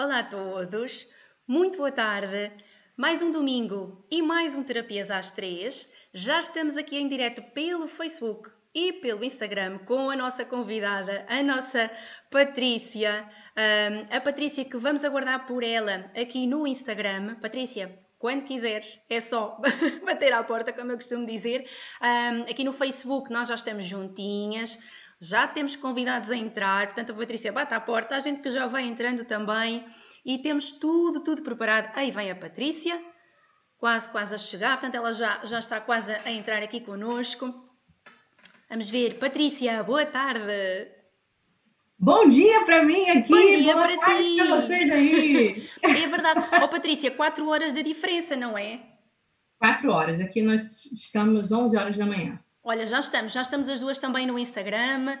Olá a todos, muito boa tarde. Mais um domingo e mais um Terapias às 3. Já estamos aqui em direto pelo Facebook e pelo Instagram com a nossa convidada, a nossa Patrícia. A Patrícia que vamos aguardar por ela aqui no Instagram. Patrícia, quando quiseres, é só bater à porta, como eu costumo dizer. Aqui no Facebook nós já estamos juntinhas. Já temos convidados a entrar, portanto a Patrícia bate à porta, há gente que já vai entrando também e temos tudo preparado. Aí vem a Patrícia, quase a chegar, portanto ela já está quase a entrar aqui connosco. Vamos ver, Patrícia, boa tarde. Bom dia para mim Bom aqui, dia boa para tarde para ti. vocês aí. É verdade. Oh Patrícia, 4 horas de diferença, não é? 4 horas, aqui nós estamos 11 horas da manhã. Olha, já estamos as duas também no Instagram.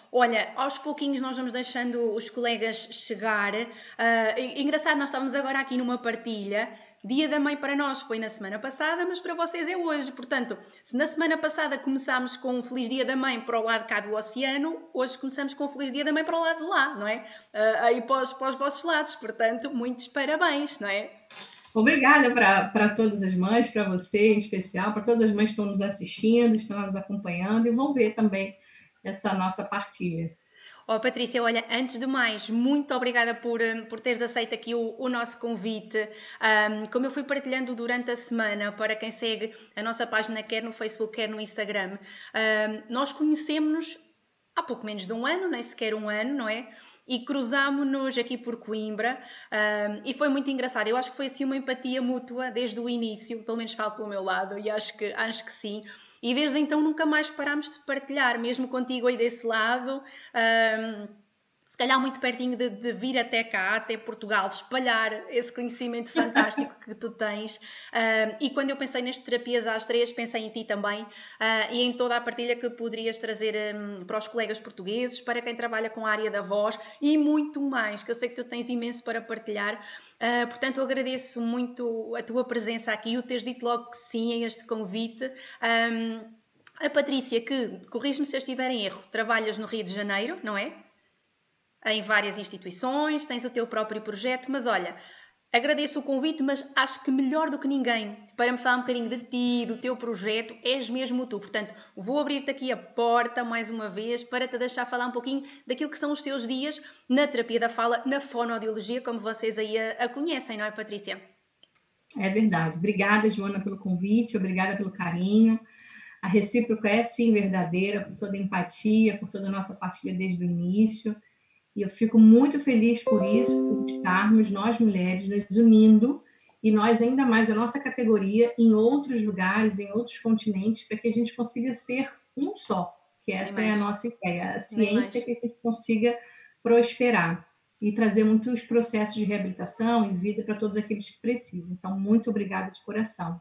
Olha, aos pouquinhos nós vamos deixando os colegas chegar. Engraçado, nós estávamos agora aqui numa partilha. Dia da Mãe para nós foi na semana passada, mas para vocês é hoje. Portanto, se na semana passada começámos com um Feliz Dia da Mãe para o lado cá do oceano, hoje começamos com um Feliz Dia da Mãe para o lado de lá, não é? Aí para os vossos lados. Portanto, muitos parabéns, não é? Obrigada para todas as mães, para você em especial, para todas as mães que estão nos assistindo, estão nos acompanhando e vão ver também essa nossa partilha. Oh, Patrícia, olha, antes de mais, muito obrigada por teres aceito aqui o nosso convite. Como eu fui partilhando durante a semana, para quem segue a nossa página, quer no Facebook, quer no Instagram, nós conhecemos-nos há pouco menos de um ano, nem sequer um ano, não é? E cruzámo-nos aqui por Coimbra e foi muito engraçado. Eu acho que foi assim uma empatia mútua desde o início, pelo menos falo pelo meu lado, e acho que sim. E desde então nunca mais parámos de partilhar, mesmo contigo aí desse lado. Se calhar muito pertinho de vir até cá, até Portugal, espalhar esse conhecimento fantástico que tu tens. E quando eu pensei nas terapias às 3, pensei em ti também e em toda a partilha que poderias trazer para os colegas portugueses, para quem trabalha com a área da voz e muito mais, que eu sei que tu tens imenso para partilhar. Portanto, eu agradeço muito a tua presença aqui, o teres dito logo que sim a este convite. A Patrícia, que, corrige-me se eu estiver em erro, trabalhas no Rio de Janeiro, não é? Em várias instituições, tens o teu próprio projeto, mas olha, agradeço o convite, mas acho que melhor do que ninguém para me falar um bocadinho de ti, do teu projeto, és mesmo tu. Portanto, vou abrir-te aqui a porta mais uma vez para te deixar falar um pouquinho daquilo que são os teus dias na terapia da fala, na fonoaudiologia, como vocês aí a conhecem, não é, Patrícia? É verdade. Obrigada, Joana, pelo convite, obrigada pelo carinho. A recíproca é sim verdadeira, por toda a empatia, por toda a nossa partilha desde o início. E eu fico muito feliz por isso, por estarmos, nós mulheres, nos unindo, e nós ainda mais, a nossa categoria, em outros lugares, em outros continentes, para que a gente consiga ser um só, que Nem essa é a mais, nossa ideia, a nem ciência mais. que a gente consiga prosperar e trazer muitos processos de reabilitação e vida para todos aqueles que precisam. Então, muito obrigada de coração.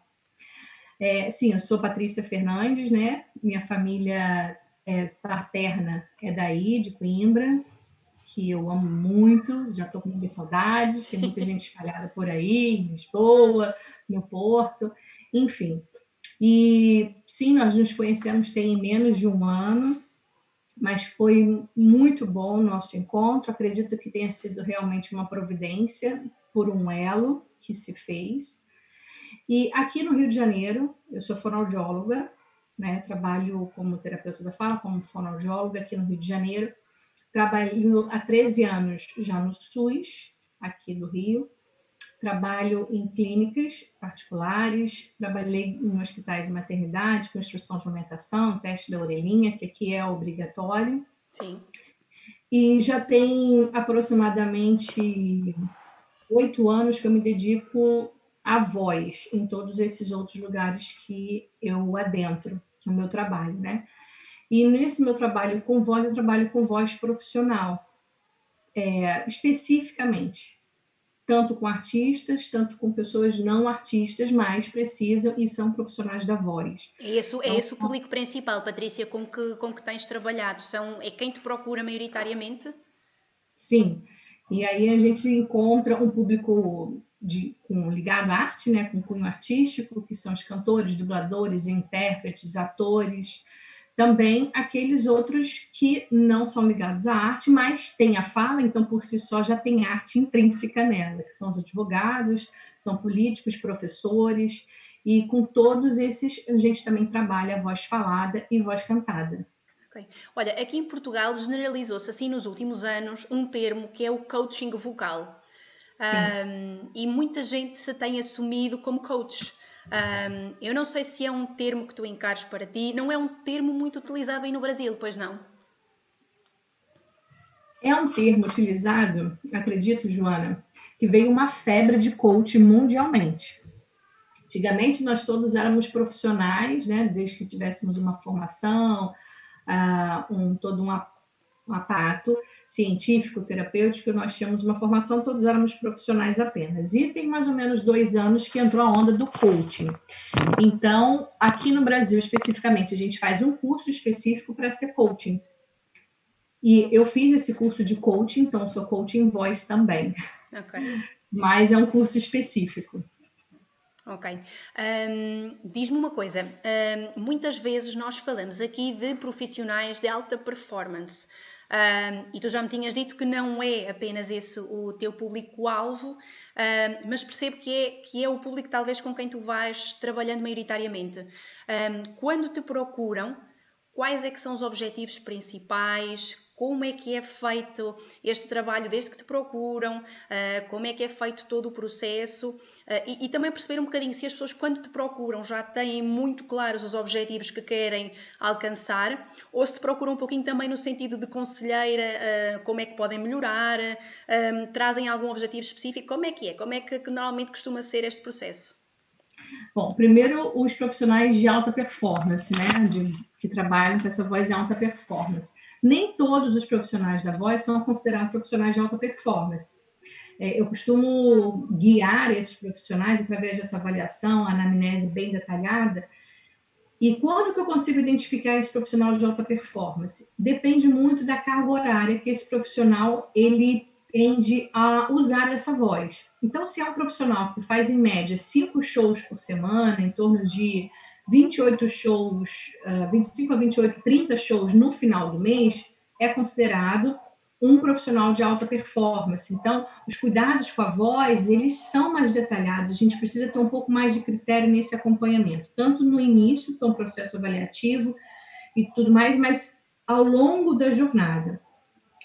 Sim, eu sou Patrícia Fernandes, né? Minha família paterna é daí, de Coimbra, que eu amo muito, já estou com muitas saudades, tem muita gente espalhada por aí, em Lisboa, no Porto, enfim. E sim, nós nos conhecemos tem menos de um ano, mas foi muito bom o nosso encontro. Acredito que tenha sido realmente uma providência por um elo que se fez. E aqui no Rio de Janeiro, eu sou fonoaudióloga, né? Trabalho como terapeuta da fala, como fonoaudióloga aqui no Rio de Janeiro. Trabalho há 13 anos já no SUS, aqui do Rio. Trabalho em clínicas particulares, trabalhei em hospitais e maternidade, com instrução de amamentação, teste da orelhinha, que aqui é obrigatório. Sim. E já tem aproximadamente 8 anos que eu me dedico à voz em todos esses outros lugares que eu adentro no meu trabalho, né? E nesse meu trabalho com voz, eu trabalho com voz profissional, especificamente, tanto com artistas, tanto com pessoas não artistas, mas precisam e são profissionais da voz. É Então, esse o público principal, Patrícia, com que tens trabalhado? É quem te procura maioritariamente? sim, e aí a gente encontra um público ligado à arte, né, com cunho artístico, que são os cantores, dubladores, intérpretes, atores, também aqueles outros que não são ligados à arte, mas têm a fala, então por si só já tem arte intrínseca nela, que são os advogados, são políticos, professores, e com todos esses a gente também trabalha voz falada e voz cantada. Ok. Olha, aqui em Portugal generalizou-se assim nos últimos anos um termo que é o coaching vocal. E muita gente se tem assumido como coach. Eu não sei se é um termo que tu encares para ti, não é um termo muito utilizado aí no Brasil, pois não? É um termo utilizado, acredito, Joana, que veio uma febre de coach mundialmente. Antigamente, nós todos éramos profissionais, né? Desde que tivéssemos uma formação, todo um aparato científico, terapêutico, nós tínhamos uma formação, todos éramos profissionais apenas. E tem mais ou menos 2 anos que entrou a onda do coaching. Então, aqui no Brasil, especificamente, a gente faz um curso específico para ser coaching. E eu fiz esse curso de coaching, então sou coaching voice também. Ok. Mas é um curso específico. Ok. Diz-me uma coisa, muitas vezes nós falamos aqui de profissionais de alta performance. E tu já me tinhas dito que não é apenas esse o teu público-alvo, mas percebo que é o público talvez com quem tu vais trabalhando maioritariamente. Quando te procuram, quais é que são os objetivos principais? Como é que é feito este trabalho desde que te procuram? Como é que é feito todo o processo? E também perceber um bocadinho se as pessoas, quando te procuram, já têm muito claros os objetivos que querem alcançar, ou se te procuram um pouquinho também no sentido de conselheira, como é que podem melhorar, trazem algum objetivo específico, como é que é? Como é que normalmente costuma ser este processo? Bom, primeiro os profissionais de alta performance, né? Que trabalham com essa voz em alta performance. Nem todos os profissionais da voz são considerados profissionais de alta performance. Eu costumo guiar esses profissionais através dessa avaliação, anamnese bem detalhada. E quando que eu consigo identificar esse profissional de alta performance? Depende muito da carga horária que esse profissional ele tende a usar essa voz. Então, se é um profissional que faz, em média, 5 shows por semana, em torno de 28 shows, 25 a 28, 30 shows no final do mês, é considerado um profissional de alta performance. Então, os cuidados com a voz, eles são mais detalhados. A gente precisa ter um pouco mais de critério nesse acompanhamento, tanto no início, que é um processo avaliativo e tudo mais, mas ao longo da jornada.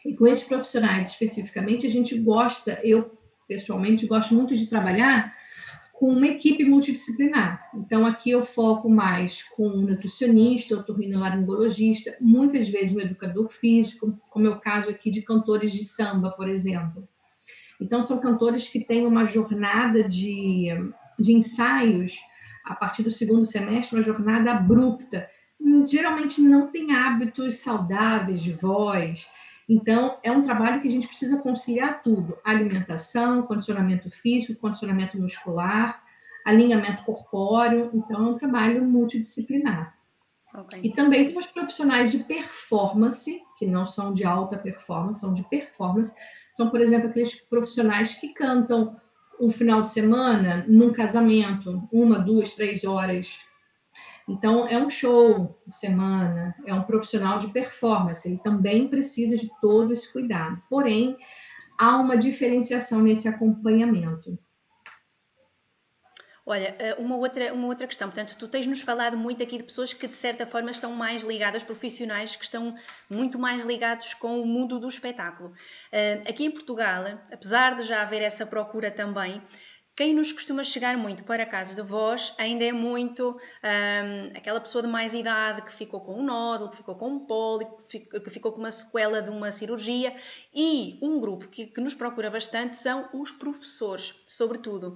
E com esses profissionais especificamente, a gente gosta, eu pessoalmente gosto muito de trabalhar com uma equipe multidisciplinar. Então, aqui eu foco mais com um nutricionista, otorrinolaringologista, muitas vezes um educador físico, como é o caso aqui de cantores de samba, por exemplo. Então, são cantores que têm uma jornada de ensaios a partir do segundo semestre, uma jornada abrupta. Geralmente não tem hábitos saudáveis de voz. Então, é um trabalho que a gente precisa conciliar tudo: alimentação, condicionamento físico, condicionamento muscular, alinhamento corpóreo. Então, é um trabalho multidisciplinar. Ok. E também tem os profissionais de performance, que não são de alta performance, são de performance. São, por exemplo, aqueles profissionais que cantam um final de semana num casamento, 1, 2, 3 horas. Então, é um show por semana, é um profissional de performance, ele também precisa de todo esse cuidado. Porém, há uma diferenciação nesse acompanhamento. Olha, uma outra questão, portanto, tu tens-nos falado muito aqui de pessoas que de certa forma estão mais ligadas, profissionais que estão muito mais ligados com o mundo do espetáculo. Aqui em Portugal, apesar de já haver essa procura também, quem nos costuma chegar muito para casos de voz ainda é muito aquela pessoa de mais idade que ficou com um nódulo, que ficou com um pólipo, que ficou com uma sequela de uma cirurgia, e um grupo que nos procura bastante são os professores, sobretudo,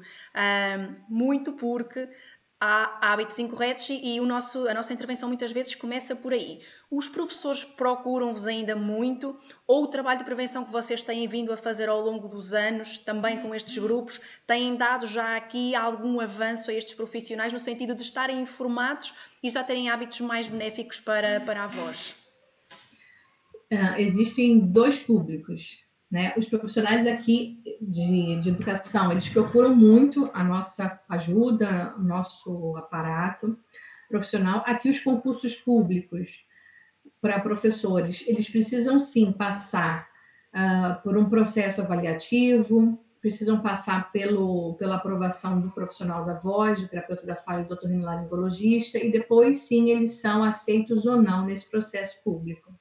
muito porque há hábitos incorretos e a nossa intervenção muitas vezes começa por aí. Os professores procuram-vos ainda muito, ou o trabalho de prevenção que vocês têm vindo a fazer ao longo dos anos, também com estes grupos, têm dado já aqui algum avanço a estes profissionais no sentido de estarem informados e já terem hábitos mais benéficos para a voz? Existem 2 públicos, né? Os profissionais aqui de educação, eles procuram muito a nossa ajuda, o nosso aparato profissional. Aqui os concursos públicos, para professores, eles precisam sim passar por um processo avaliativo, precisam passar pela aprovação do profissional da voz, do terapeuta da fala e do otorrinolaringologista, e depois sim eles são aceitos ou não nesse processo público,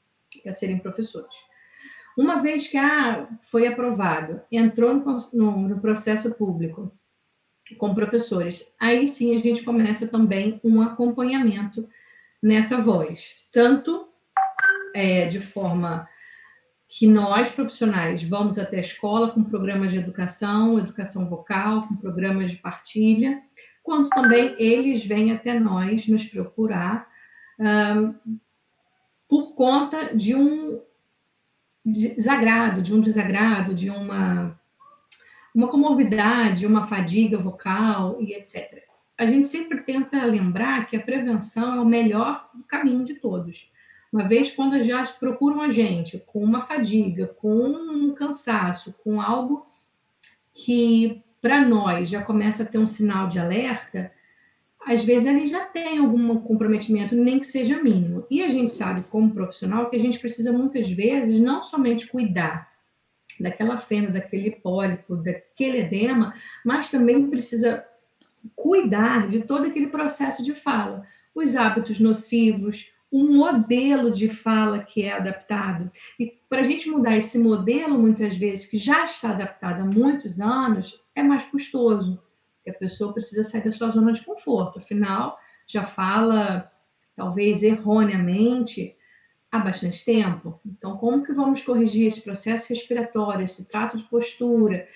para serem professores. Uma vez que foi aprovado, entrou no processo público com professores, aí sim a gente começa também um acompanhamento nessa voz, tanto de forma que nós, profissionais, vamos até a escola com programas de educação vocal, com programas de partilha, quanto também eles vêm até nós nos procurar por conta de um desagrado, de uma comorbidade, uma fadiga vocal e etc. A gente sempre tenta lembrar que a prevenção é o melhor caminho de todos. Uma vez quando já procuram a gente com uma fadiga, com um cansaço, com algo que para nós já começa a ter um sinal de alerta, às vezes ele já tem algum comprometimento, nem que seja mínimo. E a gente sabe, como profissional, que a gente precisa muitas vezes não somente cuidar daquela fenda, daquele pólipo, daquele edema, mas também precisa cuidar de todo aquele processo de fala, os hábitos nocivos, um modelo de fala que é adaptado. E para a gente mudar esse modelo, muitas vezes, que já está adaptado há muitos anos, é mais custoso, porque a pessoa precisa sair da sua zona de conforto, afinal, já fala, talvez erroneamente, há bastante tempo. Então, como que vamos corrigir esse processo respiratório, esse trato de postura,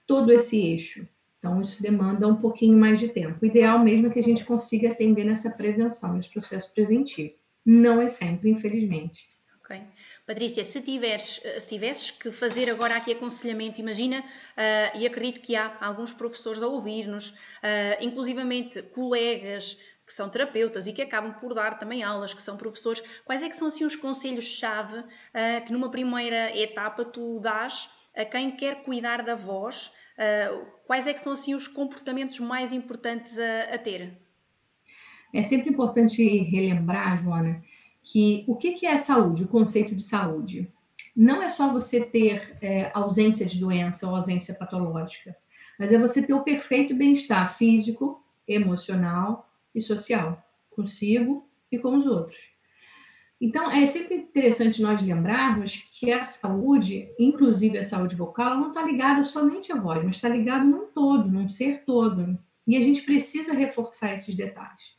todo esse eixo? Então, isso demanda um pouquinho mais de tempo. O ideal mesmo é que a gente consiga atender nessa prevenção, nesse processo preventivo. Não é sempre, infelizmente. Ok. Patrícia, se tivesses que fazer agora aqui aconselhamento, imagina, e acredito que há alguns professores a ouvir-nos, inclusivamente colegas que são terapeutas e que acabam por dar também aulas, que são professores, quais é que são assim os conselhos-chave que numa primeira etapa tu dás a quem quer cuidar da voz? Quais é que são assim os comportamentos mais importantes a ter? É sempre importante relembrar, Joana, que o que é saúde, o conceito de saúde? Não é só você ter ausência de doença ou ausência patológica, mas é você ter o perfeito bem-estar físico, emocional e social, consigo e com os outros. Então, é sempre interessante nós lembrarmos que a saúde, inclusive a saúde vocal, não está ligada somente à voz, mas está ligada num todo, num ser todo. E a gente precisa reforçar esses detalhes.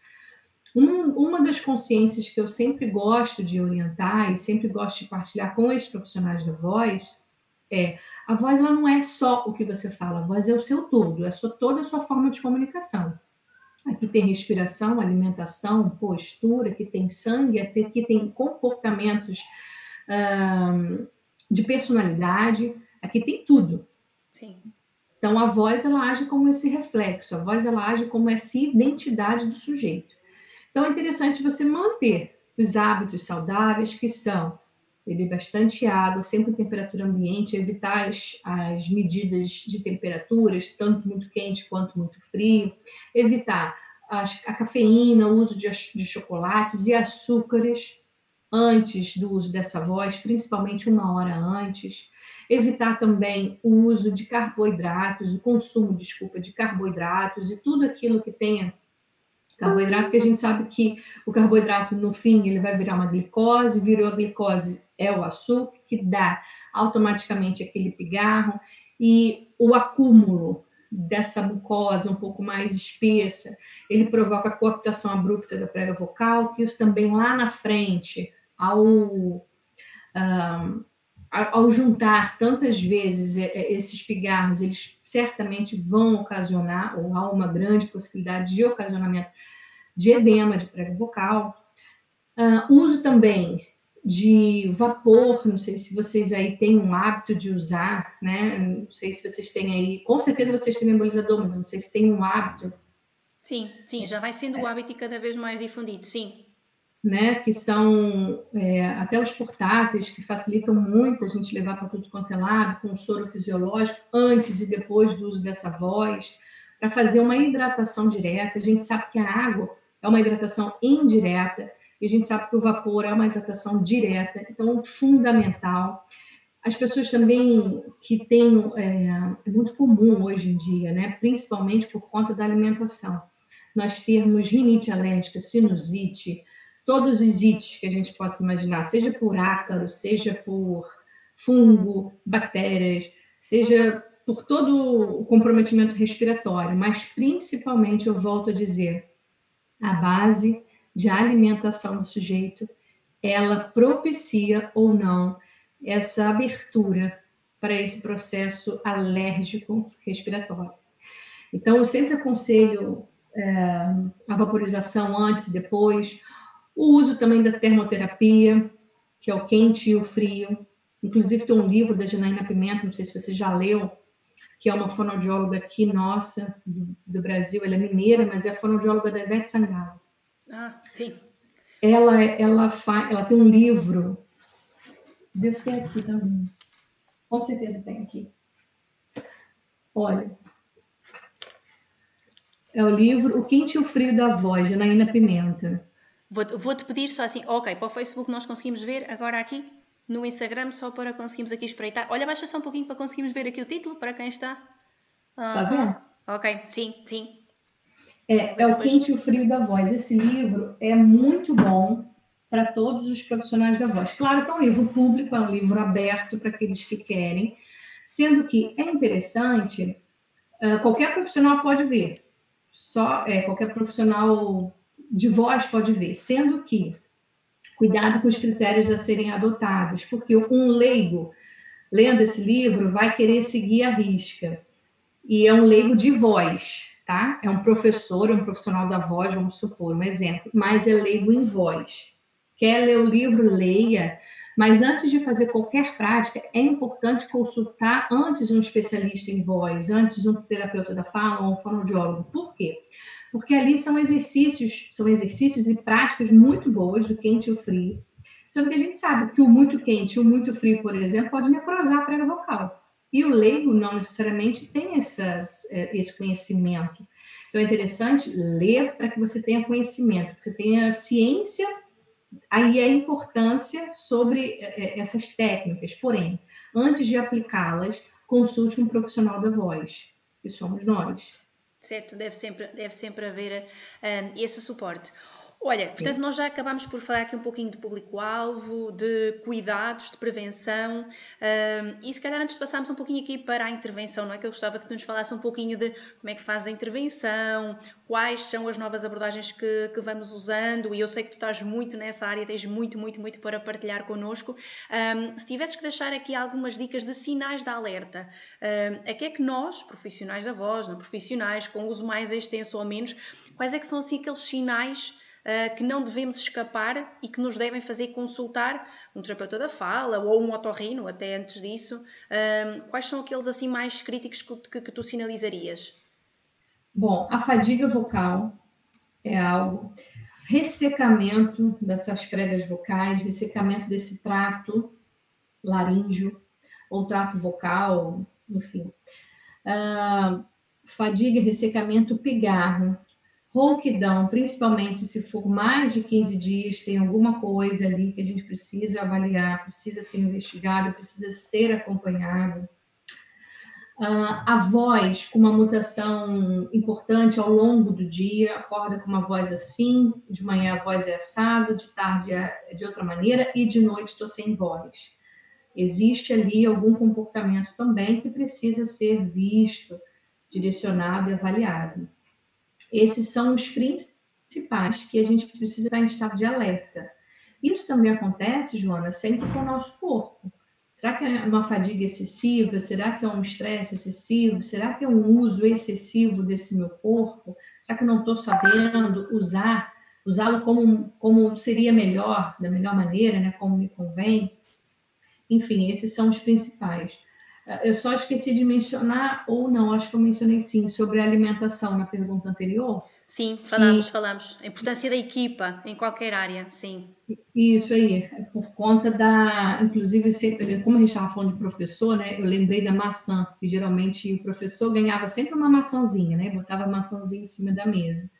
Uma das consciências que eu sempre gosto de orientar e sempre gosto de partilhar com os profissionais da voz a voz ela não é só o que você fala, a voz é o seu todo, é toda a sua forma de comunicação. Aqui tem respiração, alimentação, postura, aqui tem sangue, aqui tem comportamentos de personalidade, aqui tem tudo. Sim. Então, a voz ela age como esse reflexo, a voz ela age como essa identidade do sujeito. Então, é interessante você manter os hábitos saudáveis, que são beber bastante água, sempre em temperatura ambiente, evitar as medidas de temperaturas, tanto muito quente quanto muito frio, evitar a cafeína, o uso de chocolates e açúcares antes do uso dessa voz, principalmente 1 hora antes. Evitar também o uso de carboidratos, o consumo, de carboidratos e tudo aquilo que tenha carboidrato, porque a gente sabe que o carboidrato, no fim, ele vai virar uma glicose, virou a glicose, é o açúcar, que dá automaticamente aquele pigarro, e o acúmulo dessa mucosa um pouco mais espessa, ele provoca a coaptação abrupta da prega vocal, que isso também lá na frente, ao juntar tantas vezes esses pigarros, eles certamente vão ocasionar, ou há uma grande possibilidade de ocasionamento de edema de prega vocal. Uso também de vapor, não sei se vocês aí têm um hábito de usar, né? Não sei se vocês têm aí, com certeza vocês têm nebulizador, mas não sei se tem um hábito. Sim, já vai sendo o hábito e cada vez mais difundido, sim. Né, que são até os portáteis, que facilitam muito a gente levar para tudo quanto é lado, com soro fisiológico, antes e depois do uso dessa voz, para fazer uma hidratação direta. A gente sabe que a água é uma hidratação indireta, e a gente sabe que o vapor é uma hidratação direta, então fundamental. As pessoas também que têm, é muito comum hoje em dia, né, principalmente por conta da alimentação, nós termos rinite alérgica, sinusite, todos os ites que a gente possa imaginar, seja por ácaro, seja por fungo, bactérias, seja por todo o comprometimento respiratório, mas principalmente, eu volto a dizer, a base de alimentação do sujeito, ela propicia ou não essa abertura para esse processo alérgico respiratório. Então, eu sempre aconselho a vaporização antes e depois, o uso também da termoterapia, que é o quente e o frio. Inclusive, tem um livro da Janaína Pimenta, não sei se você já leu, que é uma fonoaudióloga aqui nossa, do Brasil. Ela é mineira, mas é a fonoaudióloga da Ivete Sangalo. Ah, sim. Ela tem um livro, devo ter aqui também, com certeza tem aqui. Olha, é o livro O Quente e o Frio da Voz, Janaína Pimenta. Vou-te pedir só assim, ok, para o Facebook nós conseguimos ver, agora aqui no Instagram, só para conseguirmos aqui espreitar. Olha, baixa só um pouquinho para conseguirmos ver aqui o título, para quem está. Tá vendo? Ok, sim. É O Quente e o Frio da Voz. Esse livro é muito bom para todos os profissionais da voz. Claro que é um livro público, é um livro aberto para aqueles que querem, sendo que é interessante, qualquer profissional pode ver, qualquer profissional de voz pode ver, sendo que cuidado com os critérios a serem adotados, porque um leigo, lendo esse livro, vai querer seguir a risca, e é um leigo de voz, tá? É um professor, um profissional da voz, vamos supor, um exemplo, mas é leigo em voz. Quer ler o livro, leia, mas antes de fazer qualquer prática, é importante consultar antes um especialista em voz, antes um terapeuta da fala ou um fonoaudiólogo. Por quê? Porque ali são exercícios e práticas muito boas do quente e o frio, sendo que a gente sabe que o muito quente e o muito frio, por exemplo, pode necrosar a prega vocal. E o leigo não necessariamente tem esse conhecimento. Então é interessante ler para que você tenha conhecimento, que você tenha ciência, aí a importância sobre essas técnicas. Porém, antes de aplicá-las, consulte um profissional da voz, que somos nós. Certo, deve sempre haver esse suporte. Olha, portanto, nós já acabámos por falar aqui um pouquinho de público-alvo, de cuidados, de prevenção, e se calhar antes de passarmos um pouquinho aqui para a intervenção, não é? Que eu gostava que tu nos falasse um pouquinho de como é que faz a intervenção, quais são as novas abordagens que vamos usando, e eu sei que tu estás muito nessa área, tens muito para partilhar connosco. Se tivesses que deixar aqui algumas dicas de sinais de alerta, a que é que nós, profissionais da voz, não profissionais, com uso mais extenso ou menos, quais é que são assim aqueles sinais que não devemos escapar e que nos devem fazer consultar um terapeuta da fala ou um otorrino, até antes disso? Quais são aqueles assim mais críticos que tu sinalizarias? Bom, a fadiga vocal é algo, ressecamento dessas pregas vocais, ressecamento desse trato laríngeo ou trato vocal, enfim. Fadiga, ressecamento, pigarro, rouquidão, principalmente se for mais de 15 dias, tem alguma coisa ali que a gente precisa avaliar, precisa ser investigado, precisa ser acompanhado. A voz com uma mutação importante ao longo do dia, acorda com uma voz assim, de manhã a voz é assado, de tarde é de outra maneira e de noite estou sem voz. Existe ali algum comportamento também que precisa ser visto, direcionado e avaliado. Esses são os principais que a gente precisa estar em estado de alerta. Isso também acontece, Joana, sempre com o nosso corpo. Será que é uma fadiga excessiva? Será que é um estresse excessivo? Será que é um uso excessivo desse meu corpo? Será que eu não estou sabendo usá-lo como seria melhor, da melhor maneira, né? Como me convém? Enfim, esses são os principais. Eu só esqueci de mencionar, ou não, acho que eu mencionei sim, sobre a alimentação na pergunta anterior. Sim, falamos. A importância da equipa em qualquer área, sim. Isso aí, por conta inclusive, como a gente estava falando de professor, né, eu lembrei da maçã, que geralmente o professor ganhava sempre uma maçãzinha, né, botava a maçãzinha em cima da mesa.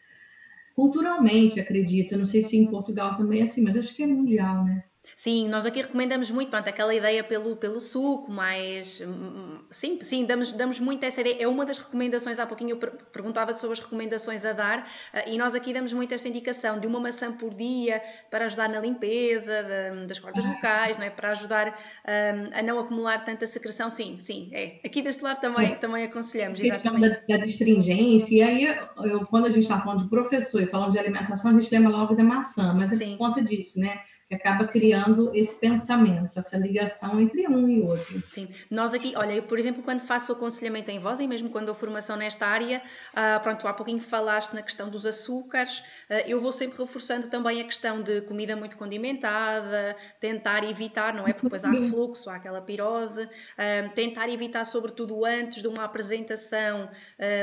culturalmente, acredito. Eu não sei se em Portugal também é assim, mas acho que é mundial, né? Sim, nós aqui recomendamos muito, pronto, aquela ideia pelo suco, mas sim, sim, damos muito essa ideia. É uma das recomendações, há pouquinho eu perguntava sobre as recomendações a dar, e nós aqui damos muito esta indicação de uma maçã por dia para ajudar na limpeza das cordas vocais, não é? Para ajudar a não acumular tanta secreção. Sim, sim, é. Aqui deste lado também aconselhamos, A questão da, exatamente. da astringência, e aí, quando a gente está falando de professor e falando de alimentação, a gente lembra logo da maçã, mas é por Sim. conta disso, né? Que acaba criando esse pensamento, essa ligação entre um e outro. Sim, nós aqui, olha, eu, por exemplo, quando faço o aconselhamento em voz e mesmo quando dou formação nesta área, pronto, há pouquinho falaste na questão dos açúcares, eu vou sempre reforçando também a questão de comida muito condimentada, tentar evitar, não é? Porque depois há refluxo, há aquela pirose, tentar evitar, sobretudo antes de uma apresentação,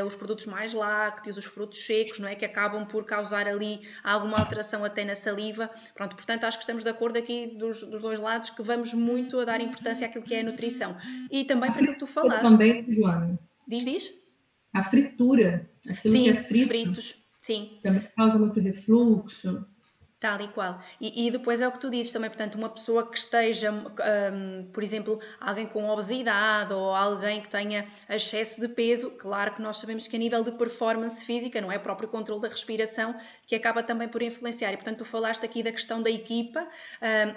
os produtos mais lácteos, os frutos secos, não é? Que acabam por causar ali alguma alteração até na saliva. Pronto, portanto, acho que estamos de acordo aqui dos dois lados que vamos muito a dar importância àquilo que é a nutrição. E também A para aquilo que tu fritura falaste. também, Joana. Diz? A fritura, aquilo que é Sim, os frito, fritos. Sim. também causa muito refluxo. Tal e qual. E depois é o que tu dizes também, portanto, uma pessoa que esteja, por exemplo, alguém com obesidade ou alguém que tenha excesso de peso, claro que nós sabemos que a nível de performance física, não é? O próprio controle da respiração, que acaba também por influenciar. E, portanto, tu falaste aqui da questão da equipa,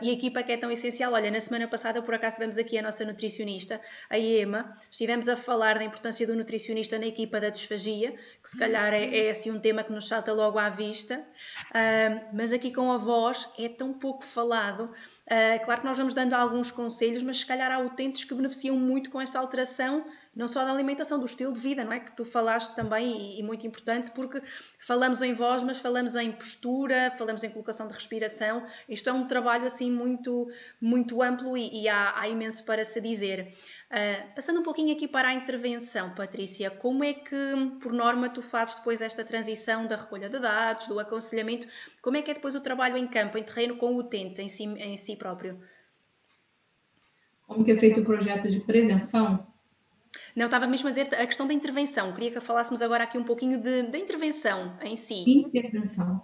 e a equipa que é tão essencial. Olha, na semana passada, por acaso, tivemos aqui a nossa nutricionista, a Ema, estivemos a falar da importância do nutricionista na equipa da disfagia, que se calhar é assim um tema que nos salta logo à vista, mas aqui com a voz é tão pouco falado. Claro que nós vamos dando alguns conselhos, mas se calhar há utentes que beneficiam muito com esta alteração, não só da alimentação, do estilo de vida, não é? Que tu falaste também, e muito importante, porque falamos em voz, mas falamos em postura, falamos em colocação de respiração. Isto é um trabalho assim muito, muito amplo e há imenso para se dizer. Passando um pouquinho aqui para a intervenção, Patrícia, como é que, por norma, tu fazes depois esta transição da recolha de dados, do aconselhamento? Como é que é depois o trabalho em campo, em terreno, com o utente em si próprio? Como que é feito o projeto de prevenção? Não, estava mesmo a dizer a questão da intervenção. Queria que falássemos agora aqui um pouquinho da intervenção em si. Intervenção.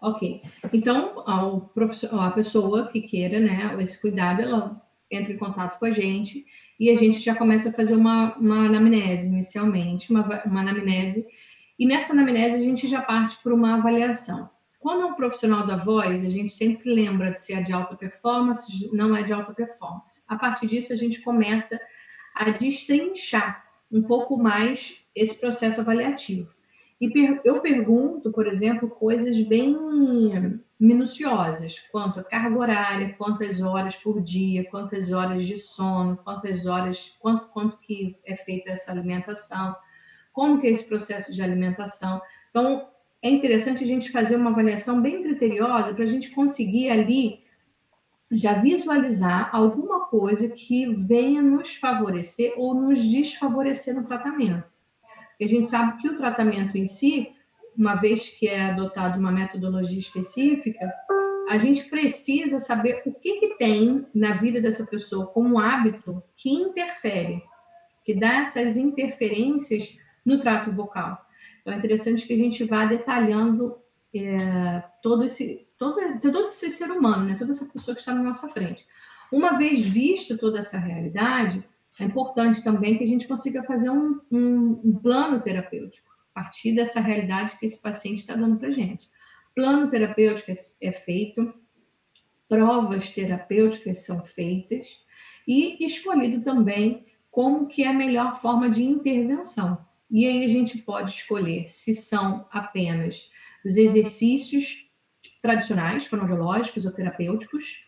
Ok. Então, a pessoa que queira, né, esse cuidado, ela entra em contato com a gente e a gente já começa a fazer uma anamnese inicialmente, uma anamnese, e nessa anamnese a gente já parte para uma avaliação. Quando é um profissional da voz, a gente sempre lembra de se é de alta performance, não é de alta performance. A partir disso, a gente começa a destrinchar um pouco mais esse processo avaliativo. E eu pergunto, por exemplo, coisas bem minuciosas, quanto a carga horária, quantas horas por dia, quantas horas de sono, quanto que é feita essa alimentação, como que é esse processo de alimentação. Então, é interessante a gente fazer uma avaliação bem criteriosa para a gente conseguir ali já visualizar alguma coisa que venha nos favorecer ou nos desfavorecer no tratamento. Porque a gente sabe que o tratamento em si, uma vez que é adotado uma metodologia específica, a gente precisa saber o que tem na vida dessa pessoa como hábito que interfere, que dá essas interferências no trato vocal. Então é interessante que a gente vá detalhando todo esse ser humano, né? Toda essa pessoa que está na nossa frente. Uma vez visto toda essa realidade, é importante também que a gente consiga fazer um plano terapêutico, a partir dessa realidade que esse paciente está dando para a gente. Plano terapêutico é feito, provas terapêuticas são feitas e escolhido também como que é a melhor forma de intervenção. E aí a gente pode escolher se são apenas os exercícios tradicionais, fonoaudiológicos ou terapêuticos,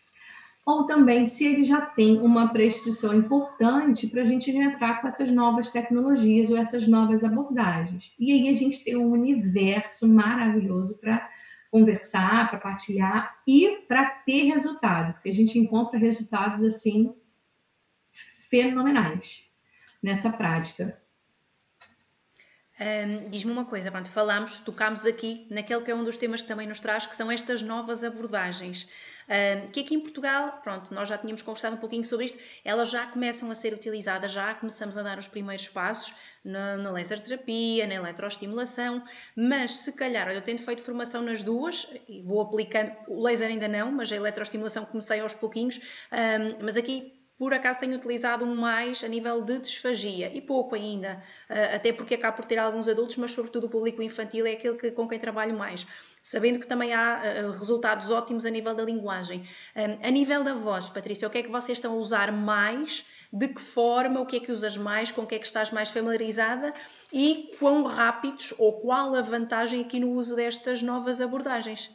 ou também se ele já tem uma prescrição importante para a gente já entrar com essas novas tecnologias ou essas novas abordagens. E aí a gente tem um universo maravilhoso para conversar, para partilhar e para ter resultado, porque a gente encontra resultados assim fenomenais nessa prática. Diz-me uma coisa, pronto, tocámos aqui naquele que é um dos temas que também nos traz, que são estas novas abordagens. Que aqui em Portugal, pronto, nós já tínhamos conversado um pouquinho sobre isto, elas já começam a ser utilizadas, já começamos a dar os primeiros passos na laser terapia, na eletroestimulação, mas se calhar, eu tenho feito formação nas duas, e vou aplicando, o laser ainda não, mas a eletroestimulação comecei aos pouquinhos, mas aqui por acaso tenho utilizado mais a nível de disfagia e pouco ainda, até porque acabo por ter alguns adultos, mas sobretudo o público infantil é aquele com quem trabalho mais, sabendo que também há resultados ótimos a nível da linguagem. A nível da voz, Patrícia, o que é que vocês estão a usar mais? De que forma? O que é que usas mais? Com o que é que estás mais familiarizada? E quão rápidos ou qual a vantagem aqui no uso destas novas abordagens?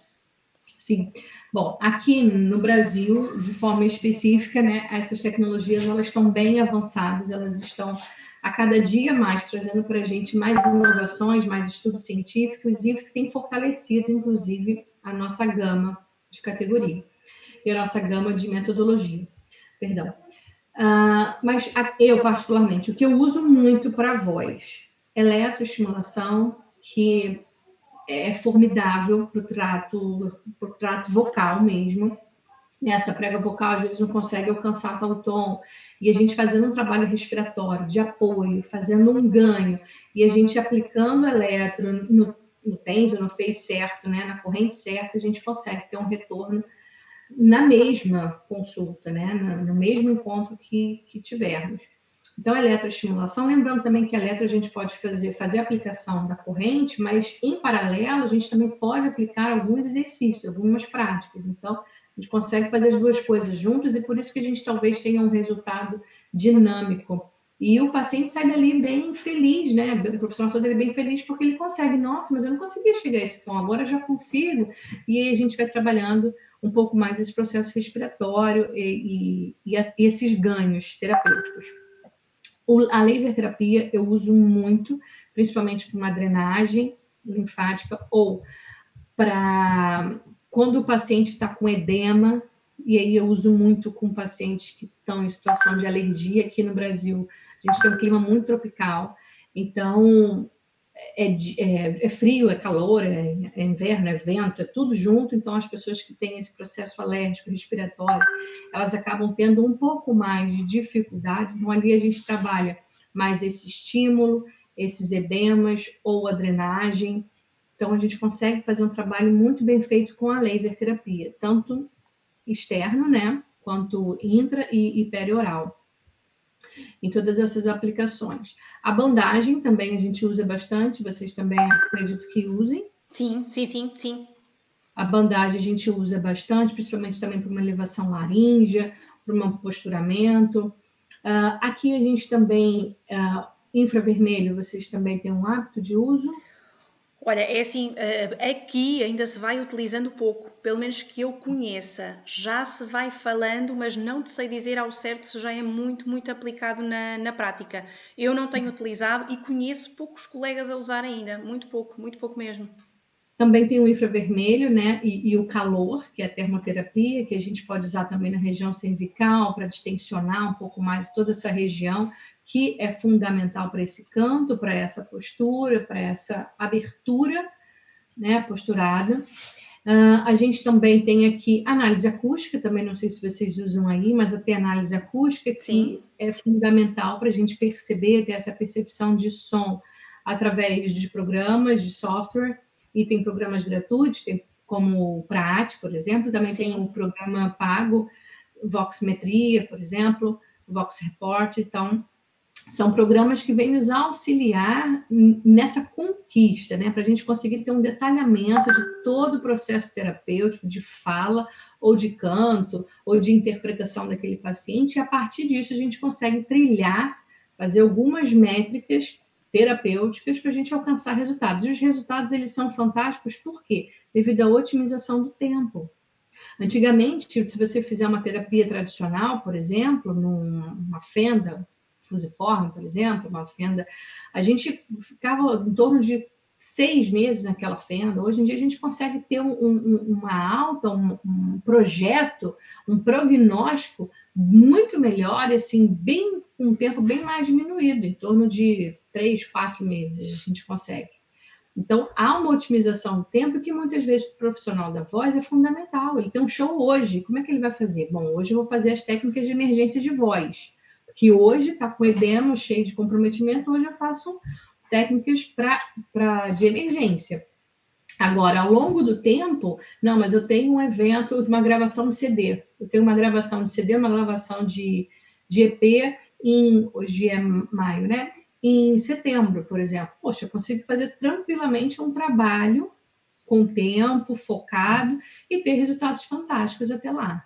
Sim. Bom, aqui no Brasil, de forma específica, né, essas tecnologias elas estão bem avançadas, elas estão a cada dia mais trazendo para a gente mais inovações, mais estudos científicos e tem fortalecido, inclusive, a nossa gama de categoria e a nossa gama de metodologia. Perdão. Mas eu, particularmente, o que eu uso muito para voz, eletroestimulação, que é formidável para o trato vocal mesmo. Essa prega vocal, às vezes, não consegue alcançar tal tom. E a gente fazendo um trabalho respiratório, de apoio, fazendo um ganho, e a gente aplicando eletro no TENS, no fez certo, né, na corrente certa, a gente consegue ter um retorno na mesma consulta, né, no mesmo encontro que tivermos. Então, a eletroestimulação, lembrando também que a eletro a gente pode fazer a aplicação da corrente, mas em paralelo a gente também pode aplicar alguns exercícios, algumas práticas. Então, a gente consegue fazer as duas coisas juntas e por isso que a gente talvez tenha um resultado dinâmico. E o paciente sai dali bem feliz, né? O profissional sai dali bem feliz porque ele consegue. Nossa, mas eu não conseguia chegar a esse tom, agora eu já consigo. E aí a gente vai trabalhando um pouco mais esse processo respiratório e esses ganhos terapêuticos. A laser terapia eu uso muito, principalmente para uma drenagem linfática ou para quando o paciente está com edema, e aí eu uso muito com pacientes que estão em situação de alergia. Aqui no Brasil, a gente tem um clima muito tropical, então é frio, é calor, é inverno, é vento, é tudo junto. Então, as pessoas que têm esse processo alérgico respiratório, elas acabam tendo um pouco mais de dificuldade. Então, ali a gente trabalha mais esse estímulo, esses edemas ou a drenagem. Então, a gente consegue fazer um trabalho muito bem feito com a laser terapia, tanto externo, né, quanto intra e perioral, em todas essas aplicações. A bandagem também a gente usa bastante, vocês também acredito que usem. Sim, sim, sim, sim. A bandagem a gente usa bastante, principalmente também para uma elevação laríngea, para um posturamento. Aqui a gente também, infravermelho, vocês também têm um hábito de uso? Olha, é assim, aqui ainda se vai utilizando pouco, pelo menos que eu conheça. Já se vai falando, mas não te sei dizer ao certo se já é muito, muito aplicado na prática. Eu não tenho utilizado e conheço poucos colegas a usar ainda, muito pouco mesmo. Também tem o infravermelho, né? E o calor, que é a termoterapia, que a gente pode usar também na região cervical para distensionar um pouco mais toda essa região, que é fundamental para esse canto, para essa postura, para essa abertura, né? Posturada. A gente também tem aqui análise acústica, também não sei se vocês usam aí, mas até análise acústica, que Sim. é fundamental para a gente perceber, ter essa percepção de som através de programas, de software, e tem programas gratuitos, tem como o Praat, por exemplo, também tem o programa pago, Voxmetria, por exemplo, Vox Report. Então, são programas que vêm nos auxiliar nessa conquista, né? Para a gente conseguir ter um detalhamento de todo o processo terapêutico, de fala, ou de canto, ou de interpretação daquele paciente, e a partir disso a gente consegue trilhar, fazer algumas métricas terapêuticas para a gente alcançar resultados. E os resultados, eles são fantásticos, por quê? Devido à otimização do tempo. Antigamente, se você fizer uma terapia tradicional, por exemplo, numa fenda fusiforme, por exemplo, uma fenda, a gente ficava em torno de 6 meses naquela fenda. Hoje em dia a gente consegue ter uma alta, um projeto, um prognóstico muito melhor, assim, bem com um tempo bem mais diminuído, em torno de 3, 4 meses a gente consegue. Então, há uma otimização do tempo que muitas vezes para o profissional da voz é fundamental. Ele tem um show hoje, como é que ele vai fazer? Bom, hoje eu vou fazer as técnicas de emergência de voz, que hoje está com edema, cheio de comprometimento, hoje eu faço técnicas de emergência. Agora, ao longo do tempo, não, mas eu tenho um evento, uma gravação de CD. Eu tenho uma gravação de CD, uma gravação de EP, hoje é maio, né? Em setembro, por exemplo. Poxa, eu consigo fazer tranquilamente um trabalho com tempo, focado, e ter resultados fantásticos até lá.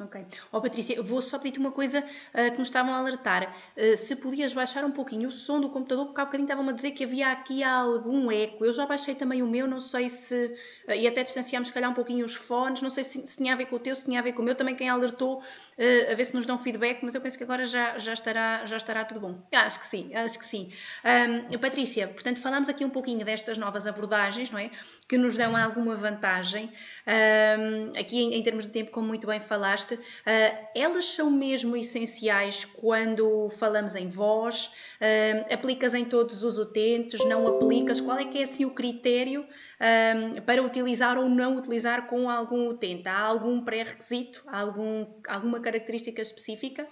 Ok. Patrícia, eu vou só pedir-te uma coisa que me estavam a alertar. Se podias baixar um pouquinho o som do computador, porque há bocadinho estavam-me a dizer que havia aqui algum eco. Eu já baixei também o meu, não sei se... e até distanciámos, se calhar, um pouquinho os fones. Não sei se tinha a ver com o teu, se tinha a ver com o meu. Também quem alertou, a ver se nos dão feedback, mas eu penso que agora já estará tudo bom. Acho que sim, acho que sim. Patrícia, portanto, falámos aqui um pouquinho destas novas abordagens, não é? Que nos dão alguma vantagem. Aqui, em termos de tempo, como muito bem falaste, elas são mesmo essenciais quando falamos em voz? Aplicas em todos os utentes? Não aplicas? Qual é que é assim o critério para utilizar ou não utilizar com algum utente? Há algum pré-requisito? Alguma característica específica?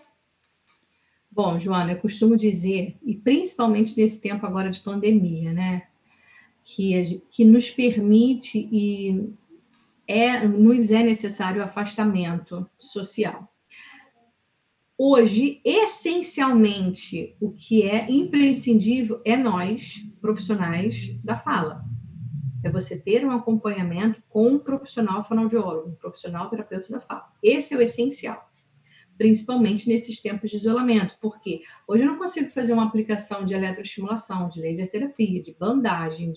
Bom, Joana, eu costumo dizer, e principalmente nesse tempo agora de pandemia, né, que nos permite e nos é necessário afastamento social. Hoje, essencialmente, o que é imprescindível é nós, profissionais da fala. É você ter um acompanhamento com um profissional fonoaudiólogo, um profissional terapeuta da fala. Esse é o essencial, principalmente nesses tempos de isolamento, porque hoje eu não consigo fazer uma aplicação de eletroestimulação, de laser terapia, de bandagem,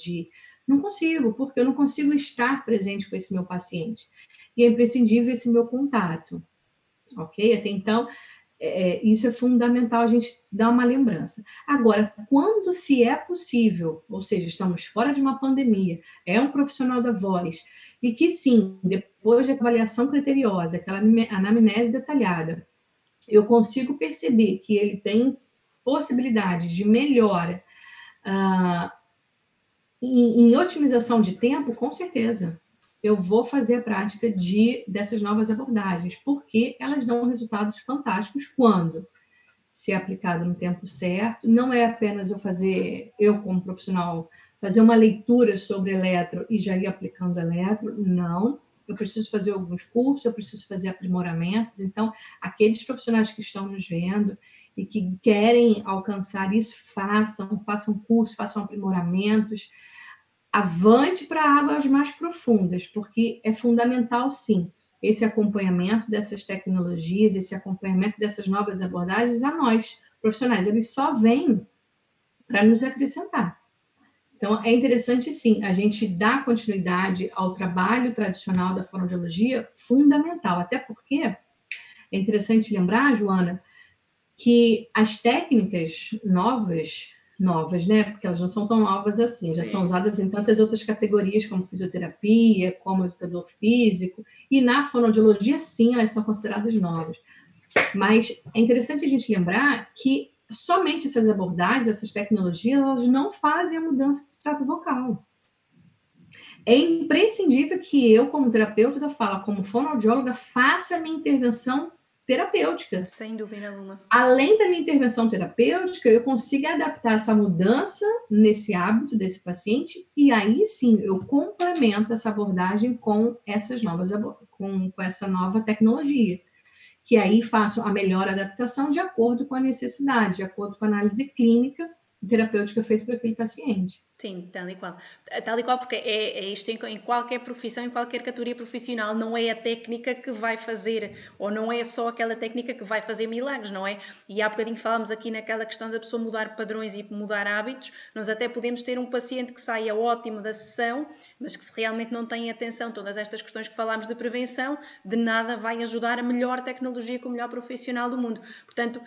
não consigo, porque eu não consigo estar presente com esse meu paciente. E é imprescindível esse meu contato, ok? Até então, isso é fundamental a gente dar uma lembrança. Agora, quando se é possível, ou seja, estamos fora de uma pandemia, é um profissional da voz, e que sim, depois de avaliação criteriosa, aquela anamnese detalhada, eu consigo perceber que ele tem possibilidade de melhora em otimização de tempo, com certeza. Eu vou fazer a prática dessas novas abordagens, porque elas dão resultados fantásticos quando se é aplicado no tempo certo. Não é apenas eu como profissional, fazer uma leitura sobre eletro e já ir aplicando eletro, não. Eu preciso fazer alguns cursos, eu preciso fazer aprimoramentos. Então, aqueles profissionais que estão nos vendo e que querem alcançar isso, façam curso, façam aprimoramentos, avante para águas mais profundas, porque é fundamental, sim, esse acompanhamento dessas tecnologias, esse acompanhamento dessas novas abordagens a nós, profissionais. Eles só vêm para nos acrescentar. Então, é interessante, sim, a gente dar continuidade ao trabalho tradicional da fonoaudiologia, fundamental, até porque é interessante lembrar, Joana, que as técnicas novas, né? Porque elas não são tão novas assim, já são usadas em tantas outras categorias, como fisioterapia, como educador físico, e na fonoaudiologia, sim, elas são consideradas novas. Mas é interessante a gente lembrar que somente essas abordagens, essas tecnologias, elas não fazem a mudança do extrato vocal. É imprescindível que eu, como terapeuta da fala, como fonoaudióloga, faça a minha intervenção terapêutica. Sem dúvida alguma. Além da minha intervenção terapêutica, eu consigo adaptar essa mudança nesse hábito desse paciente e aí sim eu complemento essa abordagem com com essa nova tecnologia, que aí faço a melhor adaptação de acordo com a necessidade, de acordo com a análise clínica e terapêutica feita para aquele paciente. Sim, tal e qual. Tal e qual, porque é isto em qualquer profissão, em qualquer categoria profissional, não é a técnica que vai fazer, ou não é só aquela técnica que vai fazer milagres, não é? E há bocadinho falámos aqui naquela questão da pessoa mudar padrões e mudar hábitos. Nós até podemos ter um paciente que saia ótimo da sessão, mas que se realmente não tem atenção, todas estas questões que falámos de prevenção, de nada vai ajudar a melhor tecnologia com o melhor profissional do mundo. Portanto,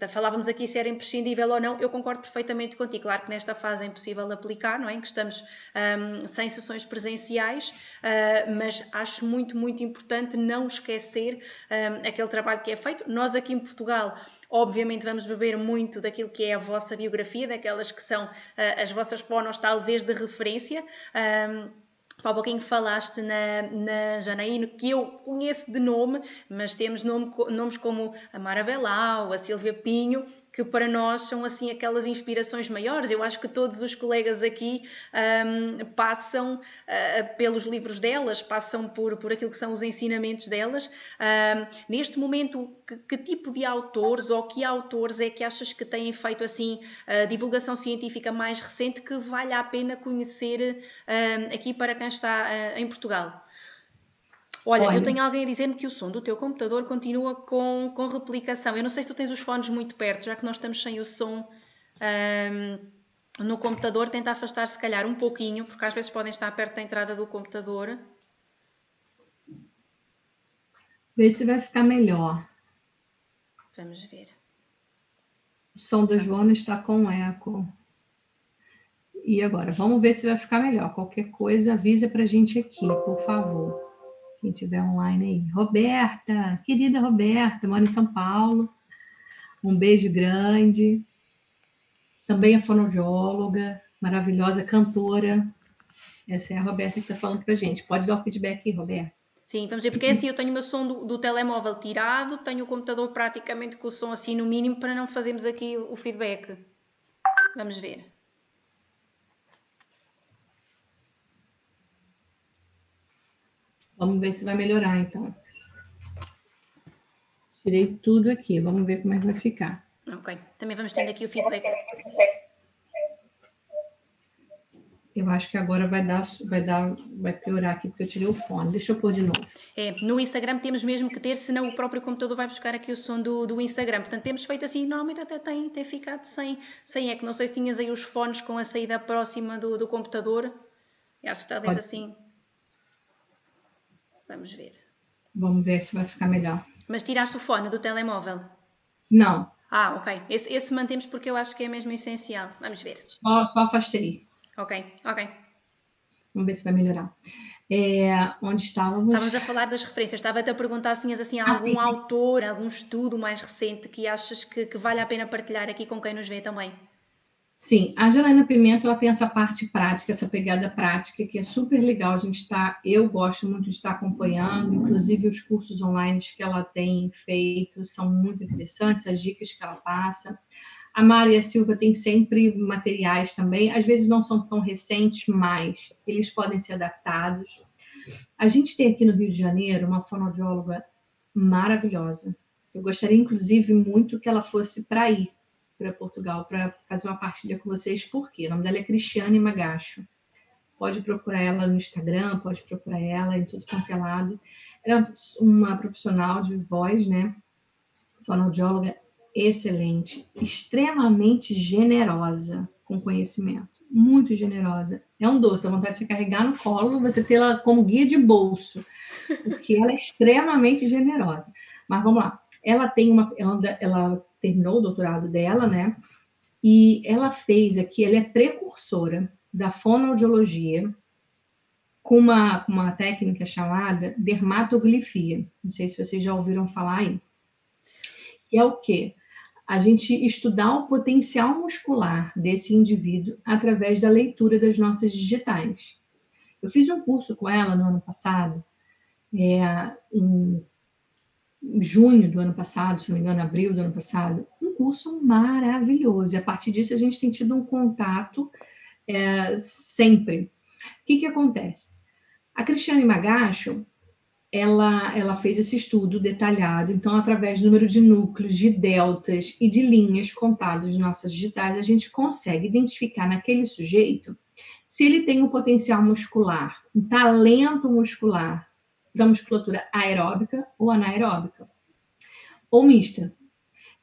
falávamos aqui se era imprescindível ou não, eu concordo perfeitamente contigo. Claro que nesta fase é impossível possível aplicar, não é? Em que estamos sem sessões presenciais, mas acho muito, muito importante não esquecer aquele trabalho que é feito. Nós aqui em Portugal, obviamente vamos beber muito daquilo que é a vossa biografia, daquelas que são as vossas fonos talvez de referência. Há pouquinho falaste na Janaína, que eu conheço de nome, mas temos nomes como a Mara Belau, a Silvia Pinho, que para nós são assim aquelas inspirações maiores. Eu acho que todos os colegas aqui passam pelos livros delas, passam por aquilo que são os ensinamentos delas. Neste momento, que tipo de autores ou que autores é que achas que têm feito assim a divulgação científica mais recente que vale a pena conhecer aqui para quem está em Portugal? Olha, eu tenho alguém a dizer-me que o som do teu computador continua com replicação. Eu não sei se tu tens os fones muito perto, já que nós estamos sem o som no computador, tenta afastar se calhar um pouquinho, porque às vezes podem estar perto da entrada do computador. Vê se vai ficar melhor. Vamos ver. O som da Joana está com eco. E agora? Vamos ver se vai ficar melhor. Qualquer coisa, avisa pra gente aqui, por favor. Quem tiver online aí. Roberta, querida Roberta, mora em São Paulo. Um beijo grande. Também é fonoaudióloga, maravilhosa cantora. Essa é a Roberta que está falando pra gente. Pode dar o feedback aí, Roberta. Sim, vamos ver, porque é assim, eu tenho o meu som do telemóvel tirado, tenho o computador praticamente com o som assim no mínimo para não fazermos aqui o feedback. Vamos ver. Vamos ver se vai melhorar, então. Tirei tudo aqui. Vamos ver como é que vai ficar. Ok. Também vamos tendo aqui o feedback. Eu acho que agora vai piorar aqui, porque eu tirei o fone. Deixa eu pôr de novo. No Instagram temos mesmo que ter, senão o próprio computador vai buscar aqui o som do Instagram. Portanto, temos feito assim, normalmente até tem ficado sem eco. Não sei se tinhas aí os fones com a saída próxima do computador. Eu acho que talvez assim. Vamos ver. Vamos ver se vai ficar melhor. Mas tiraste o fone do telemóvel? Não. Ok. Esse mantemos porque eu acho que é mesmo essencial. Vamos ver. Só afastei. Ok. Vamos ver se vai melhorar. Onde estávamos? Estávamos a falar das referências. Estava-te a perguntar se tinhas assim, algum autor, algum estudo mais recente que achas que vale a pena partilhar aqui com quem nos vê também. Sim, a Janaína Pimenta, ela tem essa parte prática, essa pegada prática, que é super legal. Eu gosto muito de estar acompanhando, inclusive os cursos online que ela tem feito são muito interessantes, as dicas que ela passa. A Maria Silva tem sempre materiais também, às vezes não são tão recentes, mas eles podem ser adaptados. A gente tem aqui no Rio de Janeiro uma fonoaudióloga maravilhosa. Eu gostaria, inclusive, muito que ela fosse para Portugal, para fazer uma partilha com vocês, porque o nome dela é Cristiane Magacho. Pode procurar ela no Instagram, pode procurar ela em tudo quanto é lado. Ela é uma profissional de voz, né? Fonoaudióloga excelente, extremamente generosa com conhecimento, muito generosa. É um doce, dá vontade de você carregar no colo, você ter ela como guia de bolso, porque ela é extremamente generosa. Mas vamos lá, ela terminou o doutorado dela, né? E ela fez aqui, ela é precursora da fonoaudiologia com uma técnica chamada dermatoglifia. Não sei se vocês já ouviram falar aí. Que é o quê? A gente estudar o potencial muscular desse indivíduo através da leitura das nossas digitais. Eu fiz um curso com ela no ano passado, em junho do ano passado, se não me engano, abril do ano passado, um curso maravilhoso. E a partir disso a gente tem tido um contato sempre. O que acontece? A Cristiane Magacho, ela fez esse estudo detalhado, então, através do número de núcleos, de deltas e de linhas contadas nas nossas digitais, a gente consegue identificar naquele sujeito se ele tem um potencial muscular, um talento muscular da musculatura aeróbica ou anaeróbica, ou mista.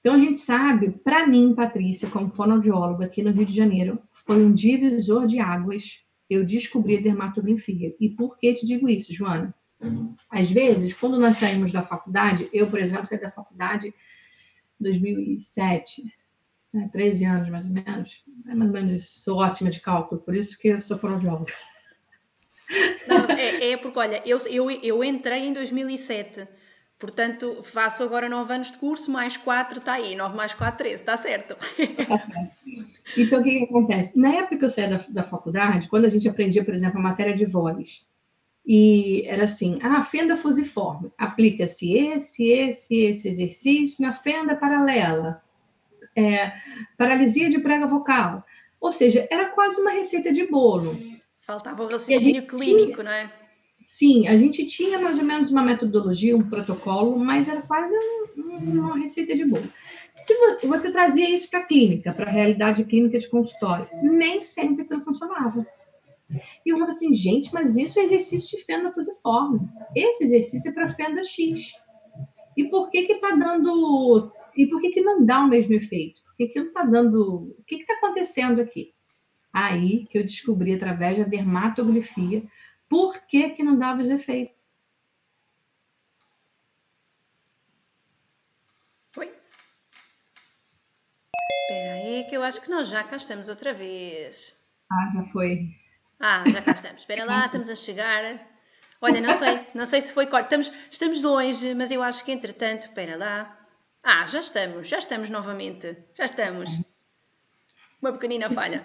Então, a gente sabe, para mim, Patrícia, como fonoaudióloga aqui no Rio de Janeiro, foi um divisor de águas. Eu descobri a dermatoglifia. E por que te digo isso, Joana? Às vezes, quando nós saímos da faculdade, eu, por exemplo, saí da faculdade em 2007, né, 13 anos, mais ou menos. É mais ou menos isso. Sou ótima de cálculo, por isso que eu sou fonoaudióloga. Não, é porque, olha, eu entrei em 2007, portanto faço agora 9 anos de curso, mais 4 está aí, 9 mais 4, 13, está certo. Então, o que que acontece? Na época que eu saí da faculdade, quando a gente aprendia, por exemplo, a matéria de voz, e era assim, fenda fusiforme, aplica-se esse exercício na fenda paralela, paralisia de prega vocal. Ou seja, era quase uma receita de bolo. Faltava o E a gente raciocínio tinha, clínico, não é? sim, a gente tinha mais ou menos uma metodologia, um protocolo, mas era quase uma receita de bolo. Se você trazia isso para a clínica, para a realidade clínica de consultório, nem sempre aquilo funcionava. E eu falava assim, gente, mas isso é exercício de fenda fusiforme. Esse exercício é para fenda X. E por que que está dando... E por que que não dá o mesmo efeito? Por que que não está dando... O que está acontecendo aqui? Aí que eu descobri, através da dermatografia, por que que não dava os efeitos. Oi? Espera aí que eu acho que nós já cá estamos outra vez. Já foi. Já cá estamos. Espera lá, estamos a chegar. Olha, não sei se foi corte. Estamos longe, mas eu acho que entretanto, espera lá. Já estamos novamente. Já estamos. Uma pequenina falha.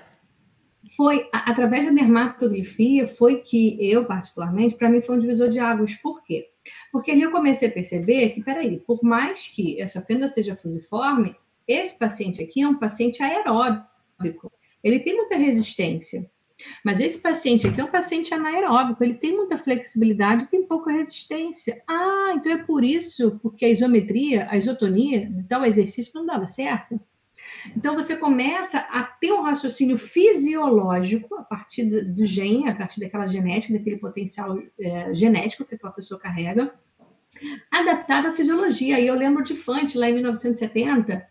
Foi através da dermatografia foi que eu, particularmente, para mim foi um divisor de águas. Por quê? Porque ali eu comecei a perceber que, peraí, por mais que essa fenda seja fusiforme, esse paciente aqui é um paciente aeróbico. Ele tem muita resistência. Mas esse paciente aqui é um paciente anaeróbico, ele tem muita flexibilidade e tem pouca resistência. Então é por isso, porque a isometria, a isotonia de tal exercício não dava certo. Então, você começa a ter um raciocínio fisiológico a partir do gene, a partir daquela genética, daquele potencial genético que aquela pessoa carrega, adaptado à fisiologia. E eu lembro de Fante, lá em 1970,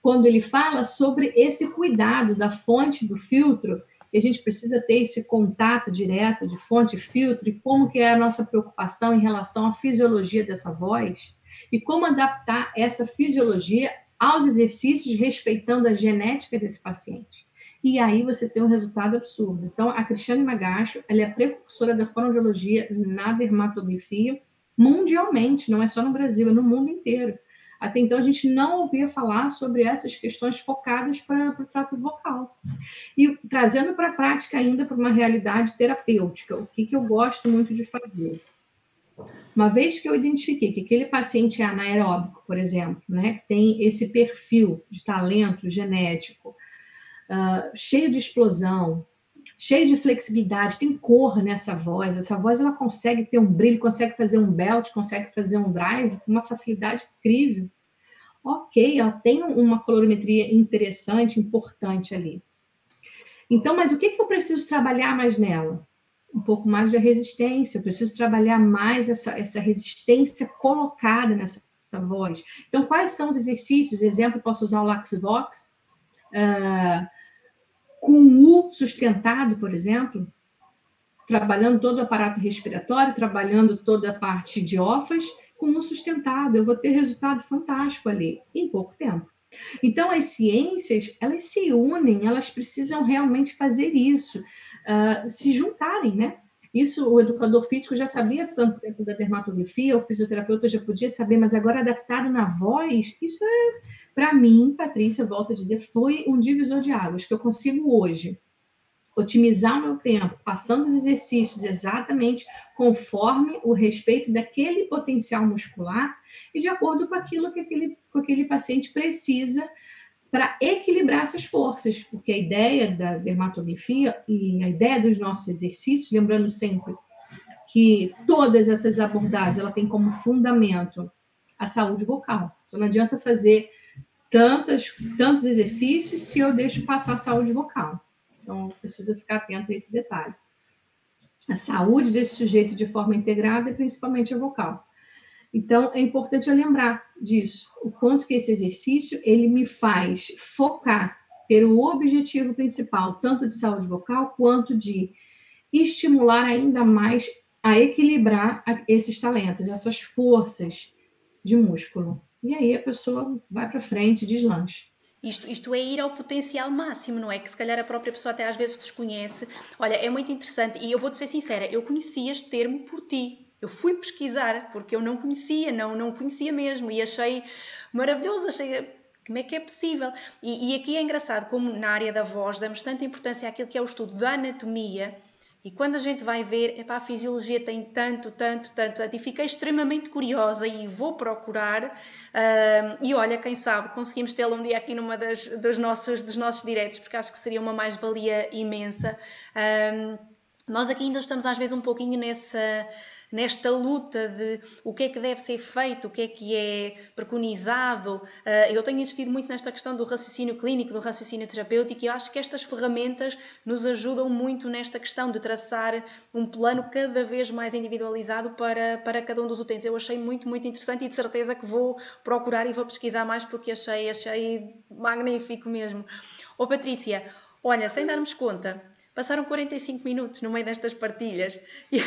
quando ele fala sobre esse cuidado da fonte do filtro, e a gente precisa ter esse contato direto de fonte e filtro, e como que é a nossa preocupação em relação à fisiologia dessa voz, e como adaptar essa fisiologia aos exercícios, respeitando a genética desse paciente. E aí você tem um resultado absurdo. Então, a Cristiane Magacho, ela é a precursora da fonoaudiologia na dermatografia mundialmente, não é só no Brasil, é no mundo inteiro. Até então, a gente não ouvia falar sobre essas questões focadas para o trato vocal. E trazendo para a prática ainda, para uma realidade terapêutica, o que eu gosto muito de fazer? Uma vez que eu identifiquei que aquele paciente é anaeróbico, por exemplo, né, que tem esse perfil de talento genético, cheio de explosão, cheio de flexibilidade, tem cor nessa voz, essa voz ela consegue ter um brilho, consegue fazer um belt, consegue fazer um drive com uma facilidade incrível. Ok, ela tem uma colorimetria interessante, importante ali. Então, mas o que eu preciso trabalhar mais nela? Um pouco mais da resistência, eu preciso trabalhar mais essa resistência colocada nessa voz. Então, quais são os exercícios? Exemplo, posso usar o LaxVox, com U sustentado, por exemplo, trabalhando todo o aparato respiratório, trabalhando toda a parte de diófas, com U sustentado. Eu vou ter resultado fantástico ali, em pouco tempo. Então, as ciências, elas se unem, elas precisam realmente fazer isso, se juntarem, né? Isso o educador físico já sabia tanto tempo da dermatografia, o fisioterapeuta já podia saber, mas agora adaptado na voz, isso é, para mim, Patrícia, volto a dizer, foi um divisor de águas, que eu consigo hoje otimizar o meu tempo, passando os exercícios exatamente conforme o respeito daquele potencial muscular e de acordo com aquilo que aquele paciente precisa para equilibrar essas forças, porque a ideia da dermatografia e a ideia dos nossos exercícios, lembrando sempre que todas essas abordagens ela tem como fundamento a saúde vocal. Então não adianta fazer tantos exercícios se eu deixo passar a saúde vocal. Então, preciso ficar atento a esse detalhe. A saúde desse sujeito de forma integrada e principalmente a vocal. Então, é importante eu lembrar disso, o quanto que esse exercício, ele me faz focar, ter o objetivo principal, tanto de saúde vocal, quanto de estimular ainda mais a equilibrar esses talentos, essas forças de músculo. E aí a pessoa vai para frente, deslancha. Isto é ir ao potencial máximo, não é? Que se calhar a própria pessoa até às vezes desconhece. Olha, é muito interessante e eu vou-te ser sincera, eu conheci este termo por ti. Eu fui pesquisar porque eu não conhecia, não conhecia mesmo e achei maravilhoso, achei como é que é possível. E aqui é engraçado como na área da voz damos tanta importância àquilo que é o estudo da anatomia e quando a gente vai ver, epá, a fisiologia tem tanto, e fiquei extremamente curiosa e vou procurar. E olha, quem sabe, conseguimos tê-lo um dia aqui numa dos nossos diretos, porque acho que seria uma mais-valia imensa. Nós aqui ainda estamos às vezes um pouquinho nesta luta de o que é que deve ser feito, o que é preconizado. Eu tenho insistido muito nesta questão do raciocínio clínico, do raciocínio terapêutico, e eu acho que estas ferramentas nos ajudam muito nesta questão de traçar um plano cada vez mais individualizado para cada um dos utentes. Eu achei muito interessante e de certeza que vou procurar e vou pesquisar mais porque achei magnífico mesmo. Ô Patrícia, olha, sem darmos conta, passaram 45 minutos no meio destas partilhas e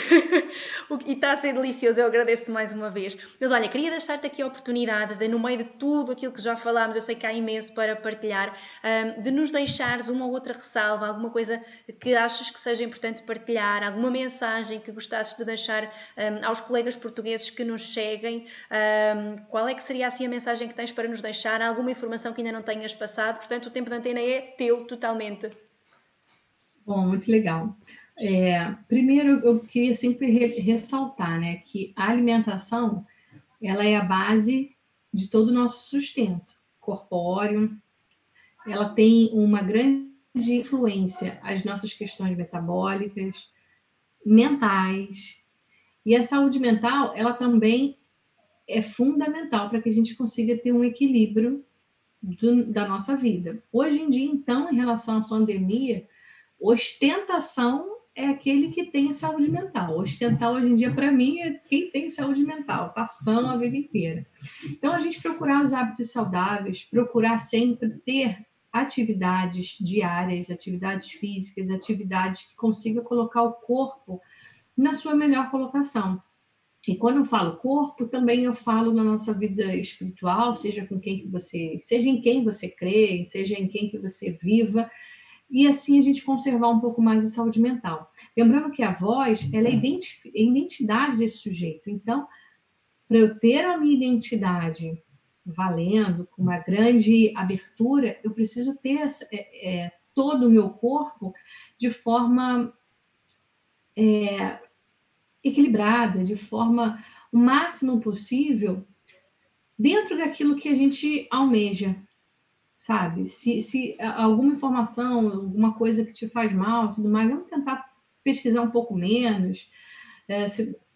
está a ser delicioso, eu agradeço mais uma vez. Mas olha, queria deixar-te aqui a oportunidade de, no meio de tudo aquilo que já falámos, eu sei que há imenso para partilhar, de nos deixares uma ou outra ressalva, alguma coisa que achas que seja importante partilhar, alguma mensagem que gostasses de deixar aos colegas portugueses que nos seguem. Qual é que seria assim a mensagem que tens para nos deixar? Alguma informação que ainda não tenhas passado? Portanto, o tempo de antena é teu totalmente. Bom, muito legal. Primeiro, eu queria sempre ressaltar, né, que a alimentação, ela é a base de todo o nosso sustento corpóreo, ela tem uma grande influência às nossas questões metabólicas, mentais, e a saúde mental, ela também é fundamental para que a gente consiga ter um equilíbrio da nossa vida. Hoje em dia, então, em relação à pandemia, ostentação é aquele que tem saúde mental. Ostentar hoje em dia, para mim, é quem tem saúde mental, tá sã a vida inteira. Então, a gente procurar os hábitos saudáveis, procurar sempre ter atividades diárias, atividades físicas, atividades que consiga colocar o corpo na sua melhor colocação. E quando eu falo corpo, também eu falo na nossa vida espiritual, seja com quem que você, seja em quem você crê, seja em quem que você viva, e assim a gente conservar um pouco mais a saúde mental. Lembrando que a voz, ela é a identidade desse sujeito. Então, para eu ter a minha identidade valendo, com uma grande abertura, eu preciso ter todo o meu corpo de forma equilibrada, de forma o máximo possível dentro daquilo que a gente almeja, sabe? Se alguma informação, alguma coisa que te faz mal, tudo mais, vamos tentar pesquisar um pouco menos,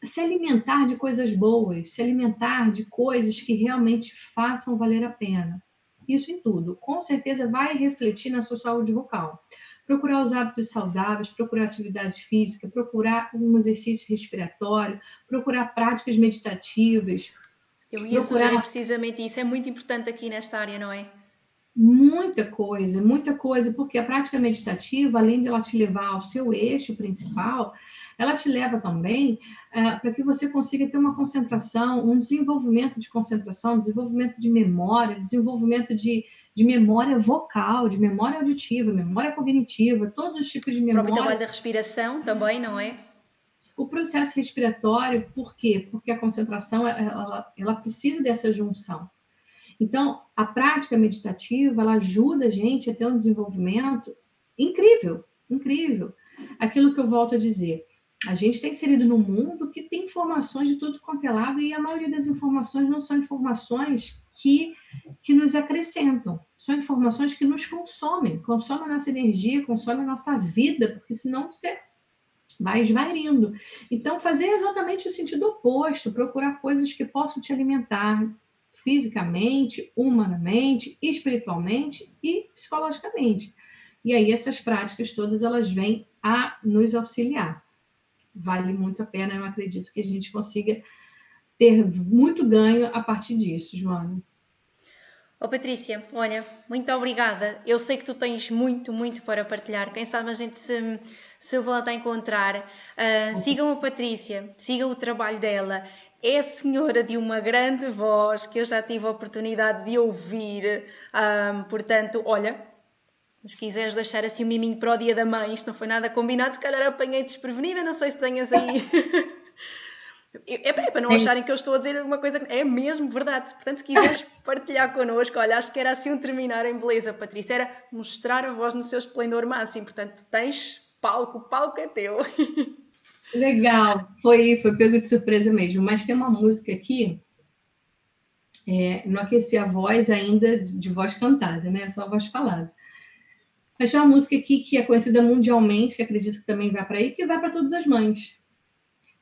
se alimentar de coisas boas, se alimentar de coisas que realmente façam valer a pena. Isso em tudo. Com certeza vai refletir na sua saúde vocal. Procurar os hábitos saudáveis, procurar atividade física, procurar um exercício respiratório, procurar práticas meditativas, Eu ia sugerir procurar precisamente isso, é muito importante aqui nesta área, não é? muita coisa, porque a prática meditativa, além de ela te levar ao seu eixo principal, ela te leva também para que você consiga ter uma concentração, um desenvolvimento de concentração, desenvolvimento de memória, desenvolvimento de memória vocal, de memória auditiva, memória cognitiva, todos os tipos de O próprio memória. trabalho da respiração também, não é? O processo respiratório, por quê? Porque a concentração ela precisa dessa junção. Então, a prática meditativa, ela ajuda a gente a ter um desenvolvimento incrível, incrível. Aquilo que eu volto a dizer, a gente está inserido num mundo que tem informações de tudo quanto é lado e a maioria das informações não são informações que nos acrescentam, são informações que nos consomem a nossa energia, consomem a nossa vida, porque senão você vai esvairindo. Então, fazer exatamente o sentido oposto, procurar coisas que possam te alimentar fisicamente, humanamente, espiritualmente e psicologicamente. E aí essas práticas todas elas vêm a nos auxiliar. Vale muito a pena, eu acredito que a gente consiga ter muito ganho a partir disso, Joana. Oh Patrícia, olha, muito obrigada. Eu sei que tu tens muito para partilhar. Quem sabe a gente se volta a encontrar. Sigam a Patrícia, sigam o trabalho dela. É a senhora de uma grande voz que eu já tive a oportunidade de ouvir. Portanto, olha, se nos quiseres deixar assim um miminho para o Dia da Mãe, isto não foi nada combinado, se calhar apanhei desprevenida, não sei se tenhas aí. É para não É, acharem que eu estou a dizer uma coisa que é mesmo verdade. Portanto, se quiseres partilhar connosco, olha, acho que era assim um terminar em beleza, Patrícia, era mostrar a voz no seu esplendor máximo. Portanto, tens palco, o palco é teu. legal, foi pego de surpresa mesmo. Mas tem uma música aqui, não aqueci a voz ainda de voz cantada, né? Só a voz falada. Mas tem uma música aqui que é conhecida mundialmente, que acredito que também vai para aí, que vai para todas as mães.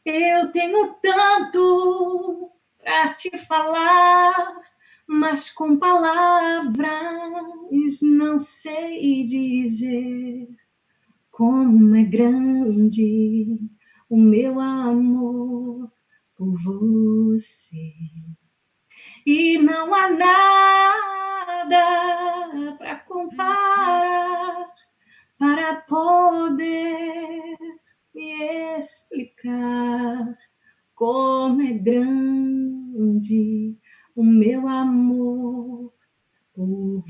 Eu tenho tanto para te falar, mas com palavras não sei dizer como é grande o meu amor por você. E não há nada para comparar, para poder me explicar como é grande o meu amor por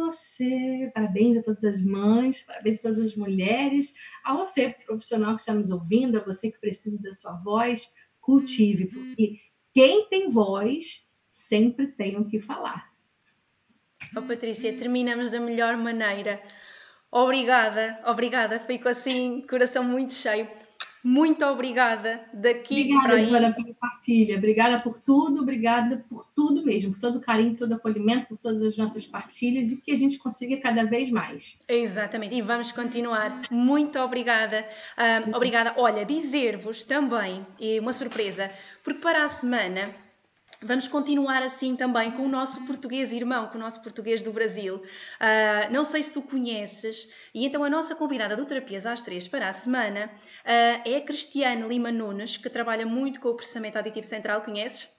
você. Parabéns a todas as mães, parabéns a todas as mulheres, a você, profissional que está nos ouvindo, a você que precisa da sua voz, cultive, porque quem tem voz sempre tem o que falar. Oh, Patrícia, terminamos da melhor maneira. Obrigada, obrigada. Fico assim, coração muito cheio. Muito obrigada daqui para Obrigada, Giovana, aí. pela partilha. Obrigada por tudo mesmo, por todo o carinho, por todo o acolhimento, por todas as nossas partilhas e que a gente consiga cada vez mais. Exatamente, e vamos continuar. Muito obrigada. Obrigada. Olha, dizer-vos também, e uma surpresa, porque para a semana vamos continuar assim também com o nosso português irmão, com o nosso português do Brasil. Não sei se tu conheces, e então a nossa convidada do Terapias às 3 para a semana é a Cristiane Lima Nunes, que trabalha muito com o processamento auditivo central. Conheces?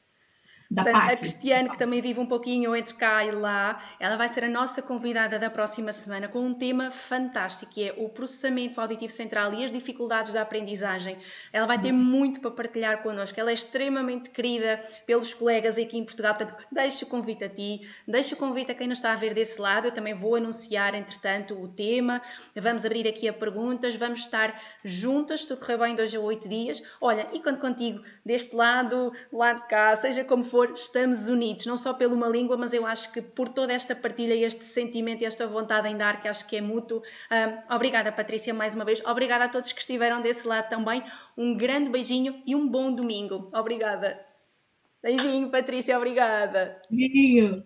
Da Portanto, a PAC. Cristiane, que também vive um pouquinho entre cá e lá, ela vai ser a nossa convidada da próxima semana com um tema fantástico, que é o processamento auditivo central e as dificuldades da aprendizagem. Ela vai ter muito para partilhar connosco. Ela é extremamente querida pelos colegas aqui em Portugal. Portanto, deixo o convite a ti, deixo o convite a quem nos está a ver desse lado. Eu também vou anunciar, entretanto, o tema. Vamos abrir aqui a perguntas. Vamos estar juntas, se tudo correr bem, 2 a 8 dias. Olha, e quando contigo, deste lado, do lado de cá, seja como for, estamos unidos, não só pela uma língua, mas eu acho que por toda esta partilha, este sentimento e esta vontade em dar, que acho que é mútuo. Obrigada, Patrícia, mais uma vez. Obrigada a todos que estiveram desse lado também. Um grande beijinho e um bom domingo. Obrigada. Beijinho, Patrícia, obrigada. Beijinho.